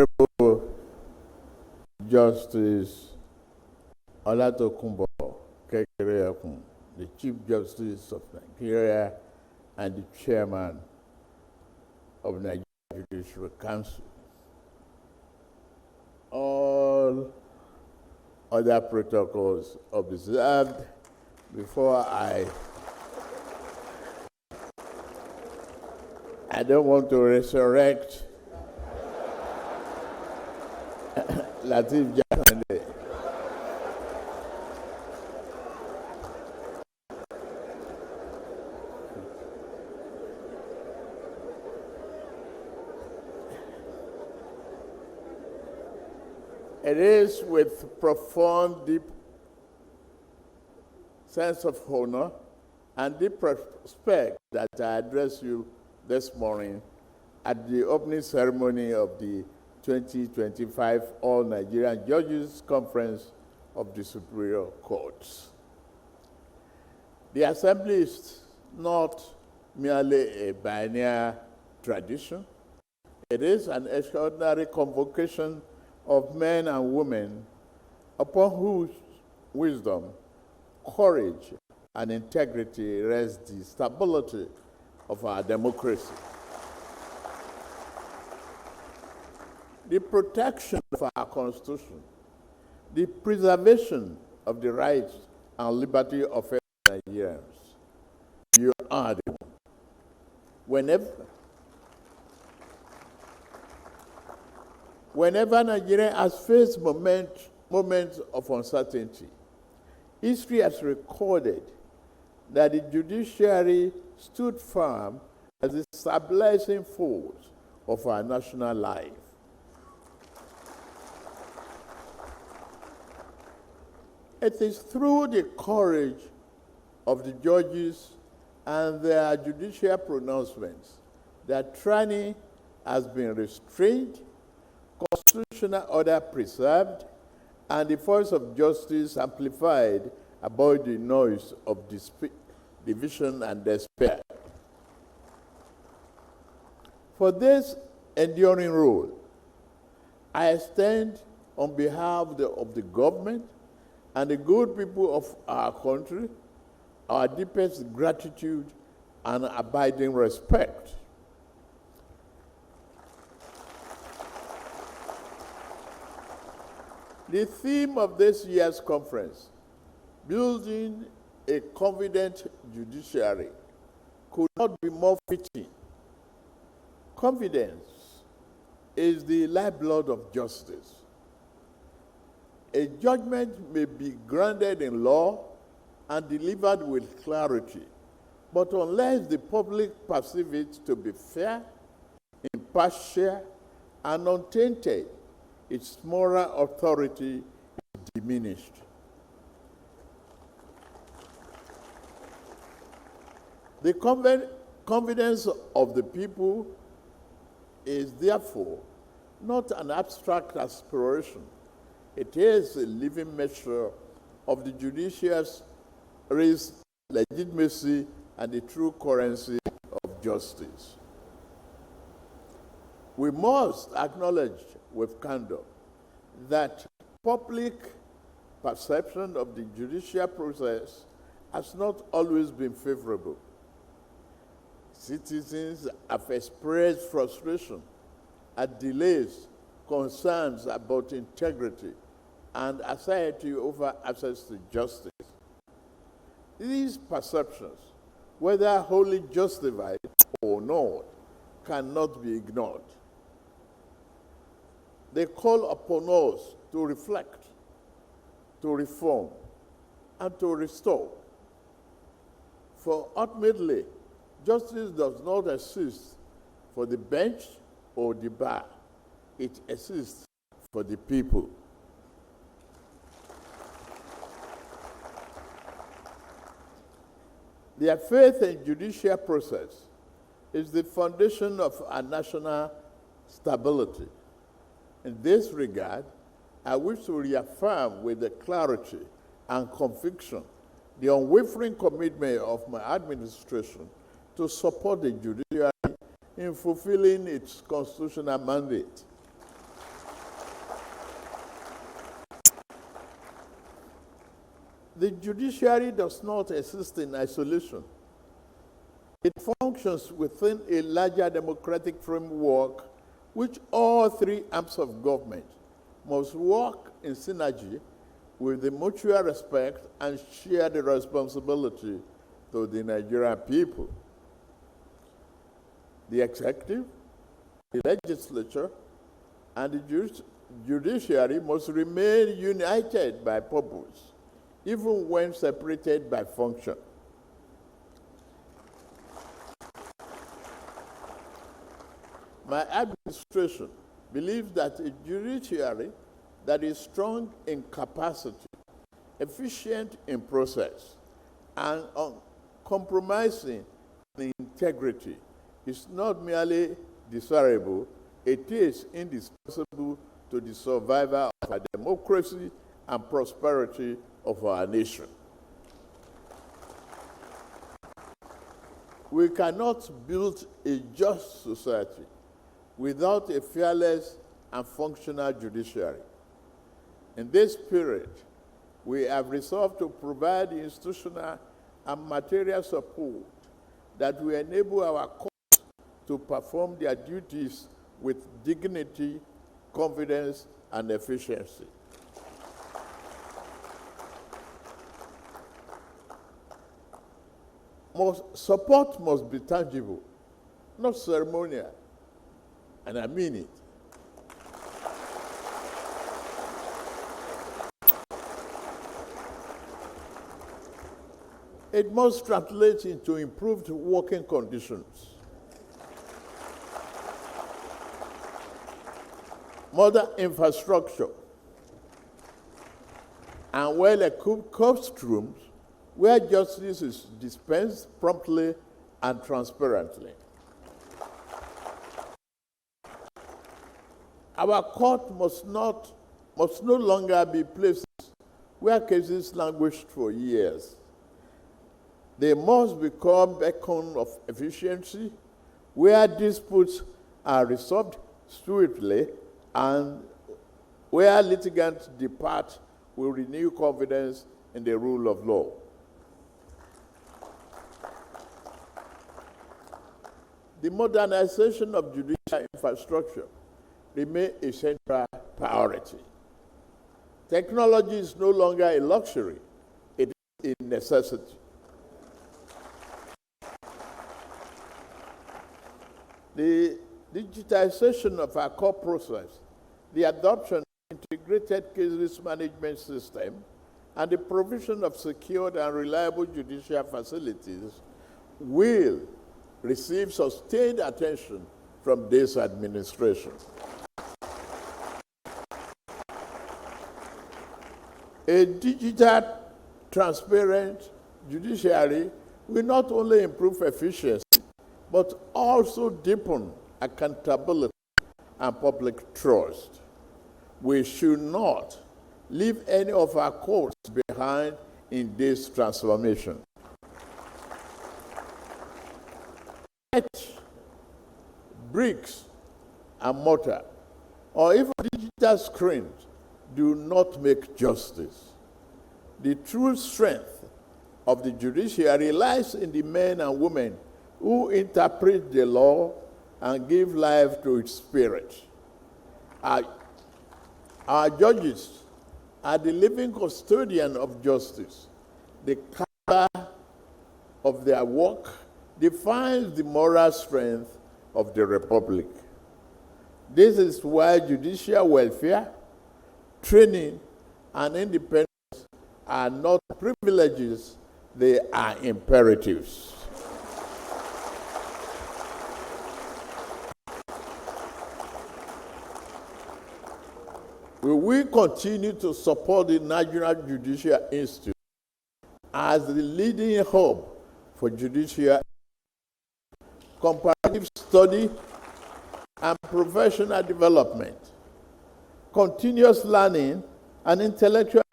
Honorable Justice Olatokunbo Kekereekun, the Chief Justice of Nigeria and the Chairman of Nigeria Judicial Council. All other protocols observed before I don't want to resurrect Latif Jakande. It is with profound, deep sense of honor and deep respect that I address you this morning at the opening ceremony of the 2025 All Nigerian Judges Conference of the Superior Courts. The Assembly is not merely a biennial tradition. It is an extraordinary convocation of men and women upon whose wisdom, courage, and integrity rests the stability of our democracy. The protection of our Constitution, the preservation of the rights and liberty of Nigerians. You are the one. Whenever Nigeria has faced moments of uncertainty, history has recorded that the judiciary stood firm as the stabilizing force of our national life. It is through the courage of the judges and their judicial pronouncements that tyranny has been restrained, constitutional order preserved, and the voice of justice amplified above the noise of division and despair. For this enduring role, I stand on behalf of the government and the good people of our country, our deepest gratitude and abiding respect. The theme of this year's conference, Building a Confident Judiciary, could not be more fitting. Confidence is the lifeblood of justice. A judgment may be grounded in law and delivered with clarity, but unless the public perceives it to be fair, impartial, and untainted, its moral authority is diminished. The confidence of the people is therefore not an abstract aspiration. It is a living measure of the judiciary's legitimacy and the true currency of justice. We must acknowledge with candor that public perception of the judicial process has not always been favorable. Citizens have expressed frustration at delays, concerns about integrity, and anxiety over access to justice. These perceptions, whether wholly justified or not, cannot be ignored. They call upon us to reflect, to reform, and to restore. For ultimately, justice does not exist for the bench or the bar. It exists for the people. Their faith in judicial process is the foundation of our national stability. In this regard, I wish to reaffirm with the clarity and conviction the unwavering commitment of my administration to support the judiciary in fulfilling its constitutional mandate. The judiciary does not exist in isolation. It functions within a larger democratic framework which all three arms of government must work in synergy with the mutual respect and shared responsibility to the Nigerian people. The executive, the legislature, and the judiciary must remain united by purpose, even when separated by function. My administration believes that a judiciary that is strong in capacity, efficient in process, and uncompromising in integrity is not merely desirable, it is indispensable to the survival of our democracy and prosperity of our nation. We cannot build a just society without a fearless and functional judiciary. In this period, we have resolved to provide the institutional and material support that will enable our courts to perform their duties with dignity, confidence, and efficiency. Support must be tangible, not ceremonial, and I mean it. It must translate into improved working conditions, modern infrastructure, and well-equipped courtrooms where justice is dispensed promptly and transparently. Our court must no longer be places where cases languished for years. They must become beacons of efficiency, where disputes are resolved swiftly and where litigants depart with renewed confidence in the rule of law. The modernization of judicial infrastructure remains a central priority. Technology is no longer a luxury, it is a necessity. The digitization of our court process, the adoption of integrated cases management system, and the provision of secured and reliable judicial facilities will receive sustained attention from this administration. A digital, transparent judiciary will not only improve efficiency, but also deepen accountability and public trust. We should not leave any of our courts behind in this transformation. Bricks and mortar, or even digital screens, do not make justice. The true strength of the judiciary lies in the men and women who interpret the law and give life to its spirit. Our judges are the living custodian of justice. The caliber of their work defines the moral strength of the Republic. This is why judicial welfare, training, and independence are not privileges, they are imperatives. We will continue to support the National Judicial Institute as the leading hub for judicial comparative study and professional development. Continuous learning and intellectual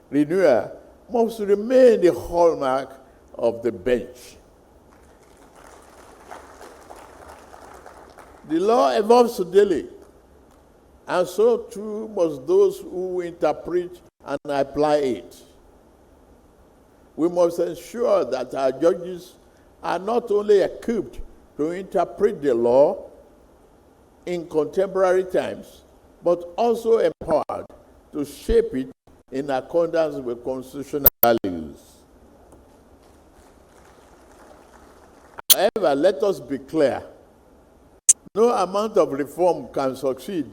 renewal must remain the hallmark of the bench. The law evolves daily, and so too must those who interpret and apply it. We must ensure that our judges are not only equipped to interpret the law in contemporary times, but also empowered to shape it in accordance with constitutional values. However, let us be clear. No amount of reform can succeed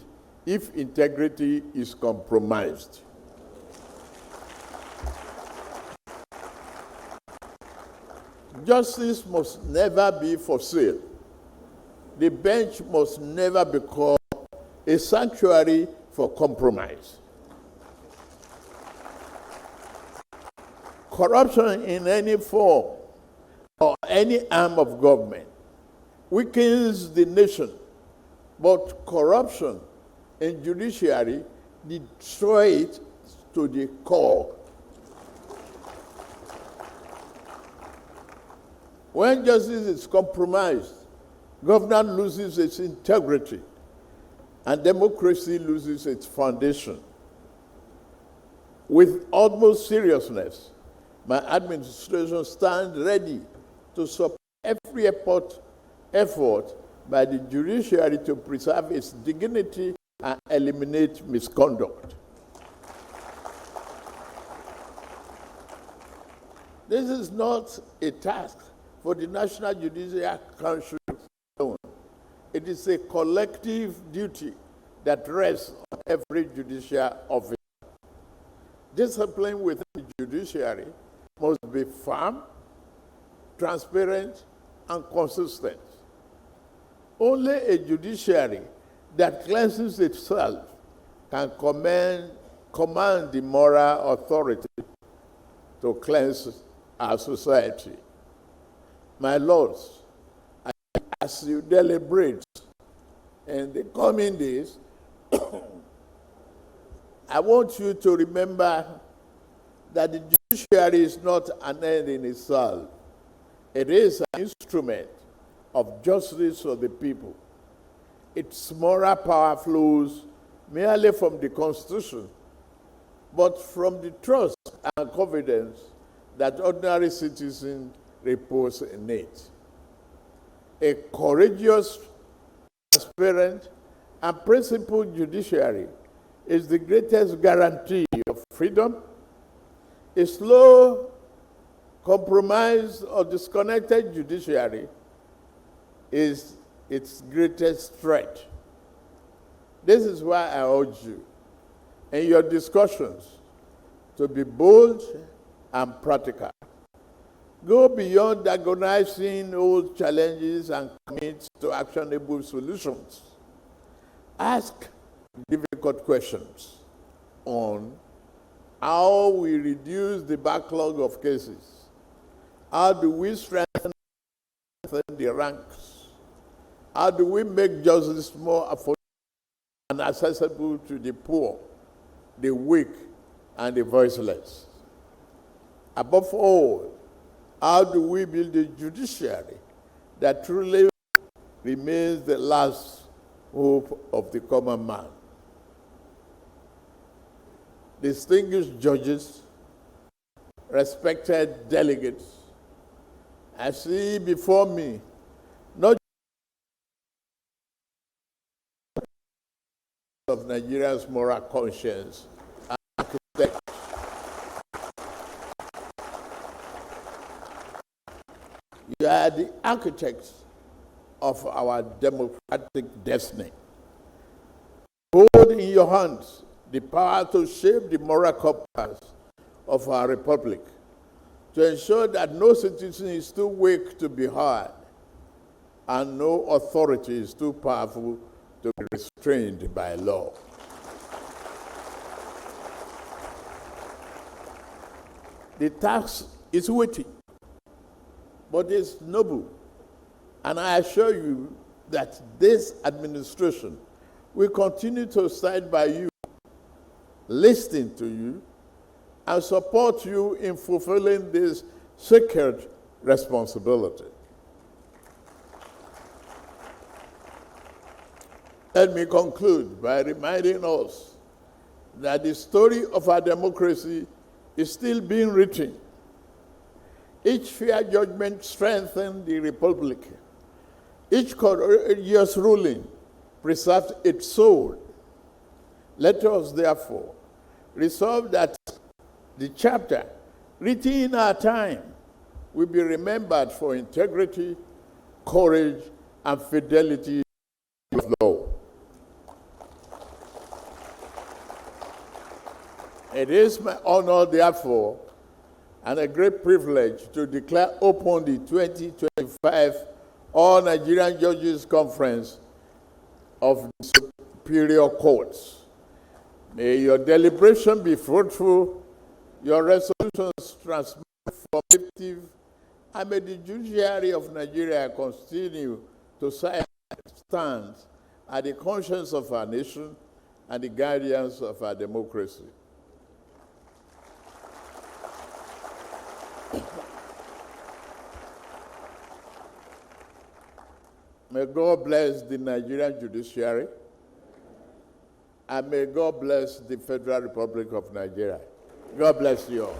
if integrity is compromised. Justice must never be for sale. The bench must never become a sanctuary for compromise. Corruption in any form or any arm of government weakens the nation, but corruption in judiciary destroys it to the core. When justice is compromised, government loses its integrity and democracy loses its foundation. With utmost seriousness, my administration stands ready to support every effort by the judiciary to preserve its dignity and eliminate misconduct. This is not a task for the National Judicial Council alone. It is a collective duty that rests on every judicial officer. Discipline within the judiciary must be firm, transparent, and consistent. Only a judiciary that cleanses itself can command the moral authority to cleanse our society. My lords, as you deliberate in the coming days, I want you to remember that the judiciary is not an end in itself. It is an instrument of justice for the people. Its moral power flows merely from the Constitution, but from the trust and confidence that ordinary citizens repose in it. A courageous, transparent, and principled judiciary is the greatest guarantee of freedom. A slow, compromised, or disconnected judiciary is its greatest threat. This is why I urge you, in your discussions, to be bold and practical. Go beyond agonizing old challenges and commit to actionable solutions. Ask difficult questions on how we reduce the backlog of cases. How do we strengthen the ranks? How do we make justice more affordable and accessible to the poor, the weak, and the voiceless? Above all, how do we build a judiciary that truly remains the last hope of the common man? Distinguished judges, respected delegates, I see before me not of Nigeria's moral conscience and architect. You are the architects of our democratic destiny. Hold in your hands the power to shape the moral compass of our republic, to ensure that no citizen is too weak to be heard and no authority is too powerful to be restrained by law. The task is weighty, but it's noble. And I assure you that this administration will continue to stand by you, listen to you, and support you in fulfilling this sacred responsibility. Let me conclude by reminding us that the story of our democracy is still being written. Each fair judgment strengthened the republic. Each courageous ruling preserved its soul. Let us, therefore, resolve that the chapter written in our time will be remembered for integrity, courage, and fidelity of law. It is my honor, therefore, and a great privilege to declare open the 2025 All Nigerian Judges Conference of the Superior Courts. May your deliberation be fruitful, your resolutions transformative, and may the Judiciary of Nigeria continue to stand at the conscience of our nation and the guardians of our democracy. May God bless the Nigerian Judiciary, and may God bless the Federal Republic of Nigeria. God bless you all.